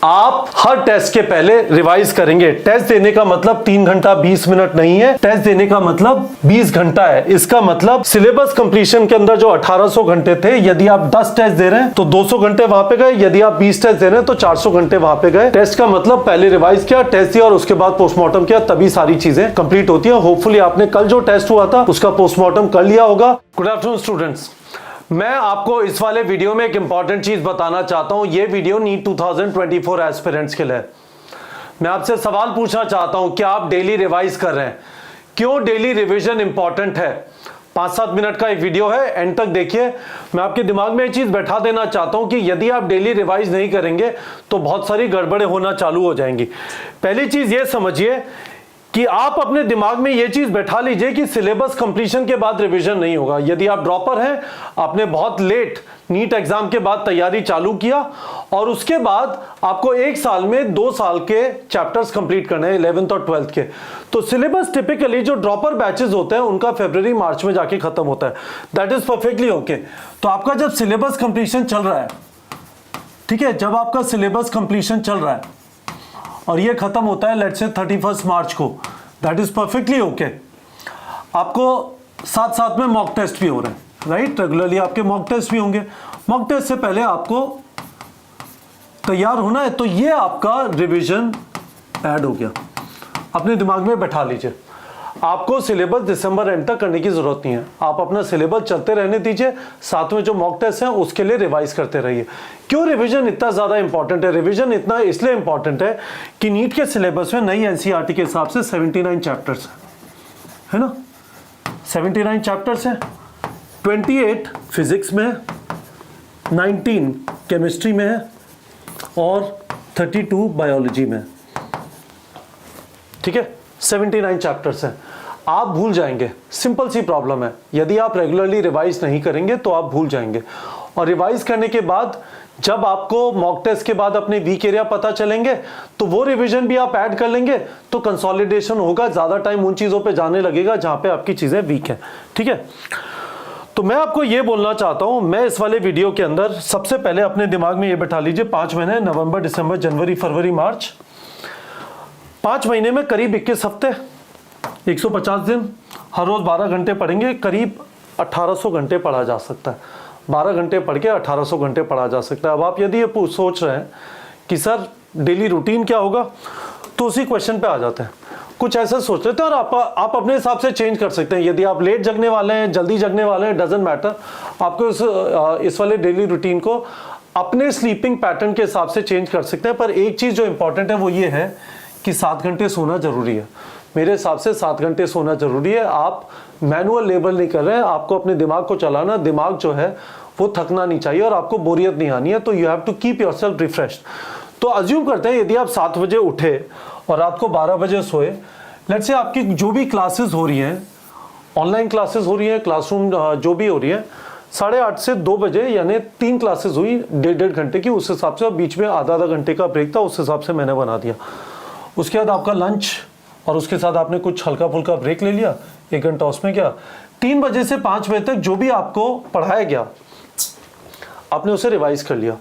आप हर टेस्ट के पहले रिवाइज करेंगे। टेस्ट देने का मतलब 3 घंटा 20 मिनट नहीं है, टेस्ट देने का मतलब 20 घंटा है। इसका मतलब सिलेबस कंप्लीशन के अंदर जो 1800 घंटे थे, यदि आप 10 टेस्ट दे रहे हैं तो 200 घंटे वहां पे गए, यदि आप 20 टेस्ट दे रहे हैं तो 400 घंटे वहां पे गए। टेस्ट का मतलब पहले रिवाइज किया, टेस्ट दिया और उसके बाद पोस्टमार्टम किया, तभी सारी चीजें कंप्लीट होती है। होपफुली आपने कल जो टेस्ट हुआ था उसका पोस्टमार्टम कर लिया होगा। गुड आफ्टरनून स्टूडेंट्स, मैं आपको इस वाले वीडियो में एक इंपॉर्टेंट चीज बताना चाहता हूं। ये वीडियो नीट 2024 एस्पिरेंट्स के लिए। मैं आपसे सवाल पूछना चाहता हूं, क्या आप डेली रिवाइज कर रहे हैं? क्यों डेली रिवीजन इंपॉर्टेंट है? 5-7 मिनट का एक वीडियो है, एंड तक देखिए। मैं आपके दिमाग में एक चीज बैठा देना चाहता हूं कि यदि आप डेली रिवाइज नहीं करेंगे तो बहुत सारी गड़बड़ें होना चालू हो जाएंगी। पहली चीज ये समझिए कि आप अपने दिमाग में यह चीज बैठा लीजिए कि सिलेबस कंप्लीशन के बाद रिवीजन नहीं होगा। यदि आप ड्रॉपर हैं, आपने बहुत लेट नीट एग्जाम के बाद तैयारी चालू किया और उसके बाद आपको 1 साल में 2 साल के चैप्टर्स कंप्लीट करने हैं 11th और 12th के, तो सिलेबस टिपिकली जो ड्रॉपर बैचेस होते हैं उनका फरवरी मार्च में जाके खत्म होता है। That is perfectly okay. तो आपका जब सिलेबस कंप्लीशन चल रहा है, ठीक है, जब आपका सिलेबस कंप्लीशन चल रहा है और ये खत्म होता है लेट्स से 31 मार्च को, दैट इज परफेक्टली ओके। आपको साथ साथ में मॉक टेस्ट भी हो रहे हैं, राइट? रेगुलरली आपके मॉक टेस्ट भी होंगे। मॉक टेस्ट से पहले आपको तैयार होना है, तो ये आपका रिवीजन ऐड हो गया। अपने दिमाग में बैठा लीजिए, आपको सिलेबस दिसंबर एंड तक करने की जरूरत नहीं है। आप अपना सिलेबस चलते रहने दीजिए, साथ में जो मॉक टेस्ट हैं उसके लिए रिवाइज करते रहिए। क्यों रिवीजन इतना ज्यादा इंपॉर्टेंट है? रिवीजन इतना इसलिए इंपॉर्टेंट है कि नीट के सिलेबस में नई एनसीईआरटी के हिसाब से 79 चैप्टर्स है ना, 79 चैप्टर्स हैं। 28 फिजिक्स में है, 19 केमिस्ट्री में है और 32 बायोलॉजी में है। ठीक है, 79 चैप्टर्स हैं। आप भूल जाएंगे, सिंपल सी प्रॉब्लम है। यदि आप रेगुलरली रिवाइज नहीं करेंगे तो आप भूल जाएंगे, और रिवाइज करने के बाद जब आपको मॉक टेस्ट के बाद अपने वीक एरिया पता चलेंगे तो वो रिवीजन भी आप ऐड कर लेंगे, तो कंसोलिडेशन होगा, ज्यादा टाइम उन चीजों पे जाने लगेगा जहां पे आपकी चीजें वीक हैं। ठीक है, तो मैं आपको ये बोलना चाहता हूं, मैं इस वाले वीडियो के अंदर सबसे पहले अपने दिमाग में ये बैठा लीजिए, 5 महीने, नवंबर, दिसंबर, जनवरी, फरवरी, मार्च, 5 महीने में करीब 21 हफ्ते, 150 दिन, हर रोज 12 घंटे पढ़ेंगे, करीब 1800 घंटे पढ़ा जा सकता है। 12 घंटे पढ़ के 1800 घंटे पढ़ा जा सकता है। अब आप यदि ये सोच रहे हैं कि सर डेली रूटीन क्या होगा, तो उसी क्वेश्चन पे आ जाते हैं। कुछ ऐसा सोच लेते हैं और आप अपने हिसाब से चेंज कर सकते हैं। यदि आप लेट जगने वाले हैं, जल्दी जगने वाले हैं, डजंट मैटर, आपको इस वाले डेली रूटीन को अपने स्लीपिंग पैटर्न के हिसाब से चेंज कर सकते हैं। पर एक चीज जो इंपॉर्टेंट है वो ये है कि 7 घंटे सोना जरूरी है। मेरे हिसाब से 7 घंटे सोना जरूरी है। आप मैनुअल लेबर नहीं कर रहे हैं, आपको अपने दिमाग को चलाना, दिमाग जो है वो थकना नहीं चाहिए और आपको बोरियत नहीं आनी है, तो you have to keep yourself refreshed. तो अज्यूम करते हैं यदि आप 7 बजे उठे और रात को 12 बजे सोए, लेट्स से आपकी जो भी क्लासेस हो रही हैं, ऑनलाइन क्लासेस हो रही हैं, क्लासरूम जो भी हो रही है, 8:30 से 2 बजे यानी 3 क्लासेस हुई 1.5 घंटे की, उस हिसाब से बीच में आधा घंटे का ब्रेक था, उस हिसाब से मैंने बना दिया। उसके बाद आपका लंच और उसके साथ आपने कुछ हल्का फुल्का ब्रेक ले लिया, 1 घंटा उसमें क्या, 3 बजे से 5 बजे तक जो भी आपको पढ़ाया गया आपने उसे रिवाइज कर लिया।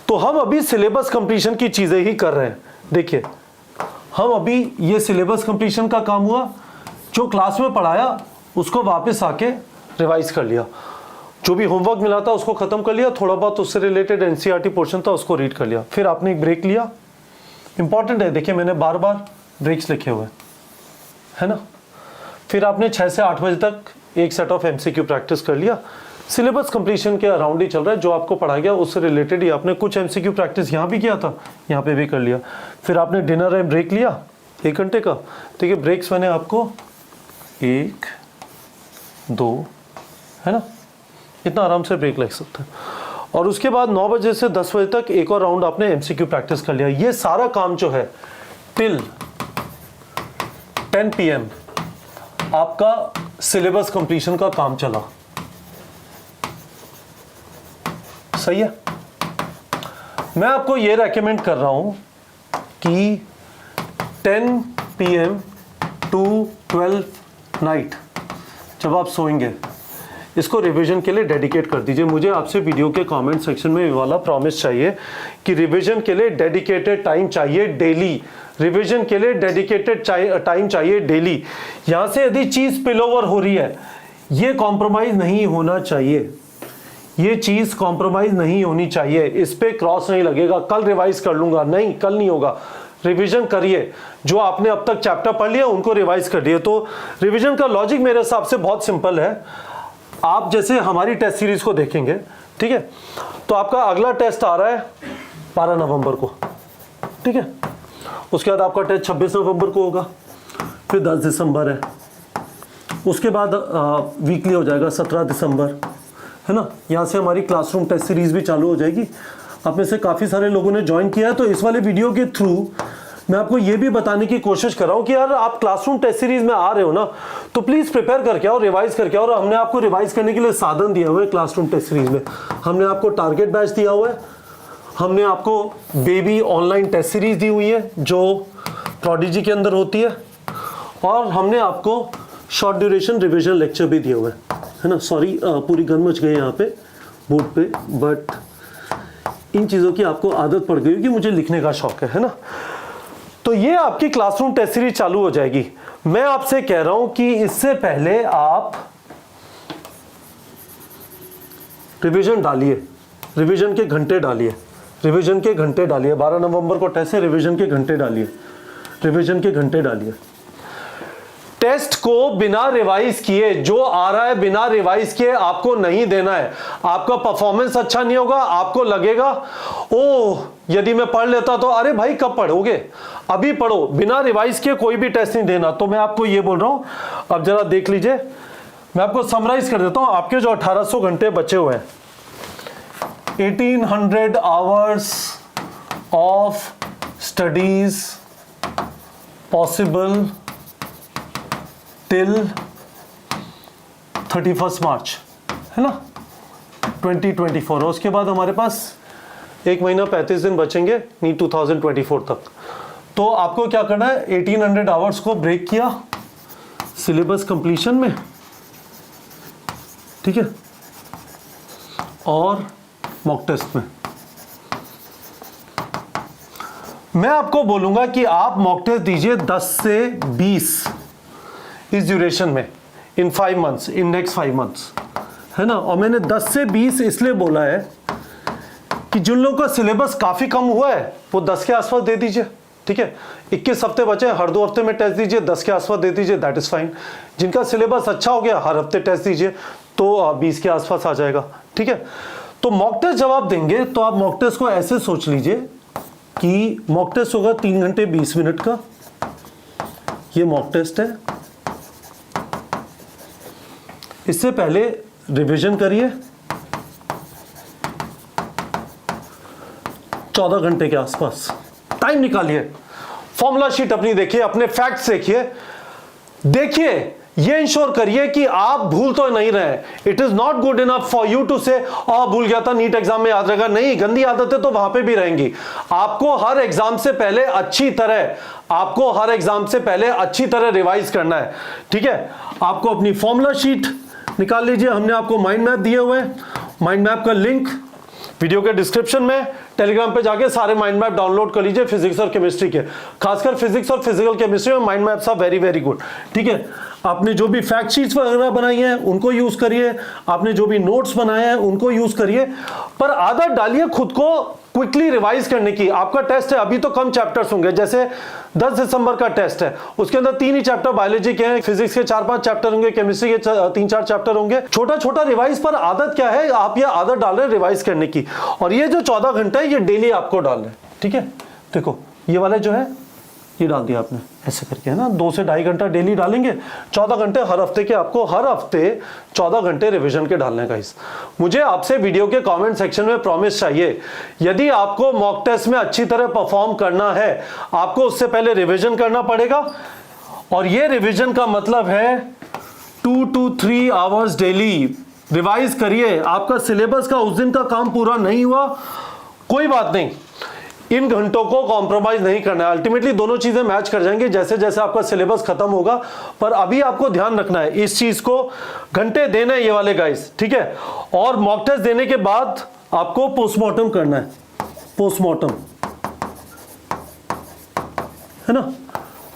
तो हम अभी सिलेबस कंप्लीशन की चीजें ही कर रहे हैं। देखिए, हम अभी ये सिलेबस कंप्लीशन का काम हुआ, जो क्लास में पढ़ाया उसको वापस आके रिवाइज कर लिया, जो भी होमवर्क मिला था उसको खत्म कर लिया, थोड़ा बहुत उससे रिलेटेड एनसीईआरटी पोर्शन था उसको रीड कर लिया, फिर आपने एक ब्रेक लिया। इंपॉर्टेंट है, देखिए मैंने बार बार ब्रेक्स लिखे हुए है ना। फिर आपने 6 से 8 बजे तक एक सेट ऑफ एमसीक्यू प्रैक्टिस कर लिया। सिलेबस कंप्लीशन के अराउंड ही चल रहा है, जो आपको पढ़ा गया उससे रिलेटेड ही आपने कुछ एमसीक्यू प्रैक्टिस यहाँ भी किया था, यहाँ पे भी कर लिया। फिर आपने डिनर एंड ब्रेक लिया 1 घंटे का। देखिए ब्रेक्स मैंने आपको 1, 2 है ना, इतना आराम से ब्रेक लग सकता है। और उसके बाद 9 बजे से 10 बजे तक एक और राउंड आपने एमसीक्यू प्रैक्टिस कर लिया। ये सारा काम जो है टिल 10 PM आपका सिलेबस कंप्लीशन का काम चला। सही है। मैं आपको ये रेकमेंड कर रहा हूं कि 10 PM टू 12 नाइट जब आप सोएंगे, इसको रिवीजन के लिए डेडिकेट कर दीजिए। मुझे आपसे वीडियो के कमेंट सेक्शन में ये वाला प्रॉमिस चाहिए कि रिवीजन के लिए डेडिकेटेड टाइम चाहिए डेली, रिवीजन के लिए डेडिकेटेड टाइम चाहिए डेली। यहाँ से यदि चीज़ स्पिल ओवर हो रही है, ये कॉम्प्रोमाइज़ नहीं होना चाहिए, ये चीज़ कॉम्प्रोमाइज़ नहीं होनी चाहिए, इस पे क्रॉस नहीं लगेगा कल रिवाइज कर लूँगा, नहीं कल नहीं होगा। रिवीजन करिए, जो आपने अब तक चैप्टर पढ़ लिया उनको रिवाइज करिए। तो रिवीजन का लॉजिक मेरे हिसाब से बहुत सिंपल है। आप जैसे हमारी टेस्ट सीरीज को देखेंगे, ठीक है, तो आपका अगला टेस्ट आ रहा है 12 नवंबर को, ठीक है, उसके बाद आपका टेस्ट 26 नवंबर को होगा, फिर 10 दिसंबर है, उसके बाद वीकली हो जाएगा 17 दिसंबर, है ना। यहाँ से हमारी क्लासरूम टेस्ट सीरीज भी चालू हो जाएगी। आप में से काफ़ी सारे लोगों ने ज्वाइन किया है, तो इस वाले वीडियो के थ्रू मैं आपको ये भी बताने की कोशिश कर रहा हूँ कि यार आप क्लासरूम टेस्ट सीरीज में आ रहे हो ना, तो प्लीज़ प्रिपेयर करके आओ, रिवाइज करके आओ। और हमने आपको रिवाइज करने के लिए साधन दिए हुए हैं क्लासरूम टेस्ट सीरीज में। हमने आपको टारगेट बैच दिया हुआ है, हमने आपको बेबी ऑनलाइन टेस्ट सीरीज दी हुई है जो प्रोडिजी के अंदर होती है, और हमने आपको शॉर्ट ड्यूरेशन रिविजन लेक्चर भी दिए हुए हैं, है ना। सॉरी पूरी गन मच गई यहाँ पे बोर्ड पे, बट इन चीज़ों की आपको आदत पड़ गई कि मुझे लिखने का शौक है ना। तो ये आपकी क्लासरूम टेस्ट सीरीज चालू हो जाएगी। मैं आपसे कह रहा हूं कि इससे पहले आप रिवीजन डालिए, रिवीजन के घंटे डालिए, रिवीजन के घंटे डालिए। 12 नवंबर को टेस्ट है, रिवीजन के घंटे डालिए, रिवीजन के घंटे डालिए। टेस्ट को बिना रिवाइज किए, जो आ रहा है बिना रिवाइज किए आपको नहीं देना है। आपका परफॉर्मेंस अच्छा नहीं होगा, आपको लगेगा ओह यदि मैं पढ़ लेता तो, अरे भाई कब पढ़ोगे, अभी पढ़ो। बिना रिवाइज किए कोई भी टेस्ट नहीं देना। तो मैं आपको ये बोल रहा हूं, अब जरा देख लीजिए, मैं आपको समराइज कर देता हूं। आपके जो 1800 घंटे बचे हुए हैं, 1800 hours of studies possible till 31 मार्च, है ना, 2024। और उसके बाद हमारे पास 1 महीना 35 दिन बचेंगे नी 2024 तक। तो आपको क्या करना है, 1800 आवर्स को ब्रेक किया सिलेबस कंप्लीशन में, ठीक है, और मॉक टेस्ट में। मैं आपको बोलूंगा कि आप मॉक टेस्ट दीजिए 10 से 20 इस ड्यूरेशन में, इन 5 मंथ्स, इन नेक्स्ट 5 मंथ्स, है ना। और मैंने 10 से 20 इसलिए बोला है कि जिन लोगों का सिलेबस काफ़ी कम हुआ है वो 10 के आसपास दे दीजिए, ठीक है। 21 हफ्ते बचे, हर 2 हफ्ते में टेस्ट दीजिए, 10 के आसपास दे दीजिए, दैट इज़ फाइन। जिनका सिलेबस अच्छा हो गया, हर हफ्ते टेस्ट दीजिए, तो 20 के आसपास आ जाएगा, ठीक है। तो मॉक टेस्ट जब आप देंगे तो आप मॉक टेस्ट को ऐसे सोच लीजिए कि मॉक टेस्ट होगा 3 घंटे 20 मिनट का, ये मॉक टेस्ट है। इससे पहले रिवीजन करिए 14 घंटे के आसपास, टाइम निकालिए, फॉर्मूला शीट अपनी देखिए, अपने फैक्ट्स देखिए, ये इंश्योर करिए कि आप भूल तो नहीं रहे। It is not good enough for you to say भूल गया था, नीट एग्जाम में याद रहेगा। नहीं, गंदी आदतें तो वहां पे भी रहेंगी। आपको हर एग्जाम से पहले अच्छी तरह रिवाइज करना है, ठीक है। आपको अपनी फॉर्मूला शीट निकाल लीजिए। हमने आपको माइंड मैप दिए हुए हैं, माइंड मैप का लिंक वीडियो के डिस्क्रिप्शन में, टेलीग्राम पे जाके सारे माइंड मैप डाउनलोड कर लीजिए फिजिक्स और केमिस्ट्री के, खासकर फिजिक्स और फिजिकल केमिस्ट्री में mind maps are very very good, ठीक है। आपने जो भी फैक्ट शीट्स वगैरह बनाई हैं उनको यूज करिए, आपने जो भी नोट्स बनाए हैं उनको यूज करिए, पर आदत डालिए खुद को क्विकली रिवाइज करने की। आपका टेस्ट है, अभी तो कम चैप्टर्स होंगे, जैसे 10 दिसंबर का टेस्ट है, उसके अंदर 3 ही चैप्टर बायोलॉजी के हैं, फिजिक्स के 4-5 चैप्टर होंगे, केमिस्ट्री के 3-4 चैप्टर होंगे। छोटा छोटा रिवाइज, पर आदत क्या है, आप ये आदत डाल रहे हैं रिवाइज करने की, और ये जो 14 घंटे है ये डेली आपको डालना है, ठीक है। देखो ये वाले जो है ये डाल दिया आपने ऐसे करके, है ना, 2 से 2.5 घंटा डेली डालेंगे, 14 घंटे हर हफ्ते के, आपको हर हफ्ते 14 घंटे रिवीजन के डालने का। इस मुझे आपसे वीडियो के कमेंट सेक्शन में प्रॉमिस चाहिए, यदि आपको मॉक टेस्ट में अच्छी तरह परफॉर्म करना है, आपको उससे पहले रिवीजन करना पड़ेगा। और ये रिवीजन का मतलब है 2 to 3 आवर्स डेली रिवाइज करिए। आपका सिलेबस का उस दिन का काम पूरा नहीं हुआ, कोई बात नहीं, इन घंटों को कॉम्प्रोमाइज नहीं करना है। अल्टीमेटली दोनों चीजें मैच कर जाएंगे जैसे जैसे आपका सिलेबस खत्म होगा, पर अभी आपको ध्यान रखना है इस चीज को, घंटे देना है ये वाले गाइस, ठीक है। और मॉक टेस्ट देने के बाद आपको पोस्टमार्टम करना है, पोस्टमार्टम, है ना,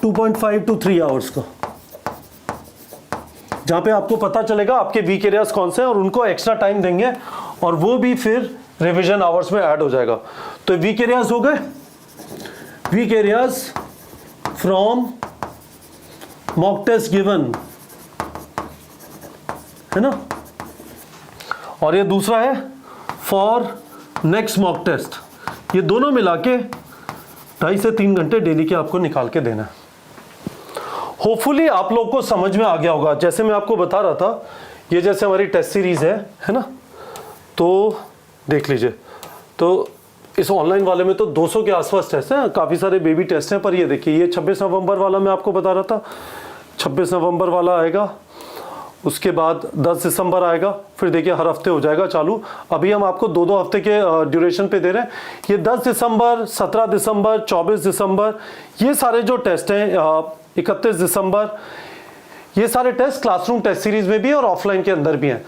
2.5 to 3 आवर्स का, जहां पे आपको पता चलेगा आपके वीक एरियाज कौन से हैं और उनको एक्स्ट्रा टाइम देंगे और वो भी फिर रिवीजन आवर्स में ऐड हो जाएगा। तो वीक एरियाज हो गए, weak areas from mock test given, है ना, और ये दूसरा है फॉर नेक्स्ट मॉक टेस्ट। ये दोनों मिला के 2.5 से 3 घंटे डेली के आपको निकाल के देना है। होपफुली आप लोग को समझ में आ गया होगा। जैसे मैं आपको बता रहा था, ये जैसे हमारी टेस्ट सीरीज है ना, तो देख लीजिए, तो इस ऑनलाइन वाले में तो 200 के आसपास टेस्ट हैं, काफ़ी सारे बेबी टेस्ट हैं। पर ये देखिए, ये 26 नवंबर वाला मैं आपको बता रहा था, 26 नवंबर वाला आएगा, उसके बाद 10 दिसंबर आएगा, फिर देखिए हर हफ्ते हो जाएगा चालू। अभी हम आपको 2-2 हफ्ते के ड्यूरेशन पे दे रहे हैं। ये 10 दिसंबर, 17 दिसंबर, 24 दिसंबर, ये सारे जो टेस्ट हैं, 31 दिसंबर, ये सारे टेस्ट क्लासरूम टेस्ट सीरीज में भी और ऑफलाइन के अंदर भी हैं।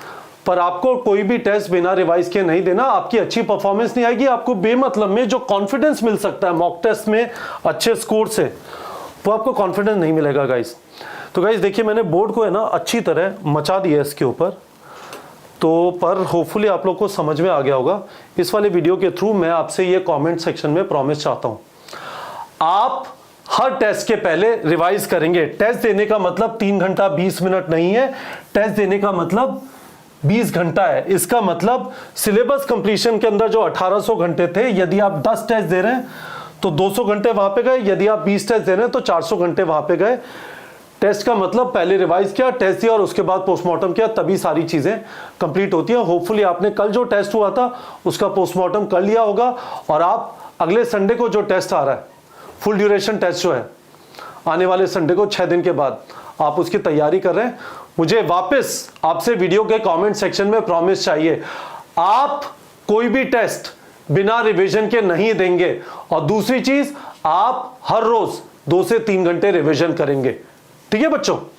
पर आपको कोई भी टेस्ट बिना रिवाइज के नहीं देना, आपकी अच्छी परफॉर्मेंस नहीं आएगी। आपको बेमतलब में जो कॉन्फिडेंस मिल सकता है मॉक टेस्ट में अच्छे स्कोर से, वो आपको कॉन्फिडेंस नहीं मिलेगा गाइस। तो गाइस देखिए, मैंने बोर्ड को है ना अच्छी तरह मचा दिया है इसके ऊपर, तो पर होपफुली आप लोग को समझ में आ गया होगा। इस वाले वीडियो के थ्रू मैं आपसे ये कमेंट सेक्शन में प्रॉमिस चाहता हूं, आप हर टेस्ट के पहले रिवाइज करेंगे। टेस्ट देने का मतलब 3 घंटा 20 मिनट नहीं है, टेस्ट देने का मतलब 20 घंटा है। इसका मतलब सिलेबस कंप्लीशन के अंदर जो 1800 घंटे थे, यदि आप 10 टेस्ट दे रहे हैं तो 200 घंटे वहां पे गए, यदि आप 20 टेस्ट दे रहे हैं तो 400 घंटे वहां पे गए। टेस्ट का मतलब पहले रिवाइज किया, टेस्ट दिया और उसके बाद पोस्टमार्टम किया, तभी सारी चीजें कंप्लीट होती है। होपफुली आपने कल जो टेस्ट हुआ था उसका पोस्टमार्टम कर लिया होगा और आप अगले संडे को जो टेस्ट आ रहा है, फुल ड्यूरेशन टेस्ट जो है, आने वाले संडे को 6 दिन के बाद आप उसकी तैयारी कर रहे हैं। मुझे वापस आपसे वीडियो के कमेंट सेक्शन में प्रॉमिस चाहिए, आप कोई भी टेस्ट बिना रिवीजन के नहीं देंगे। और दूसरी चीज, आप हर रोज 2 से 3 घंटे रिवीजन करेंगे। ठीक है बच्चों।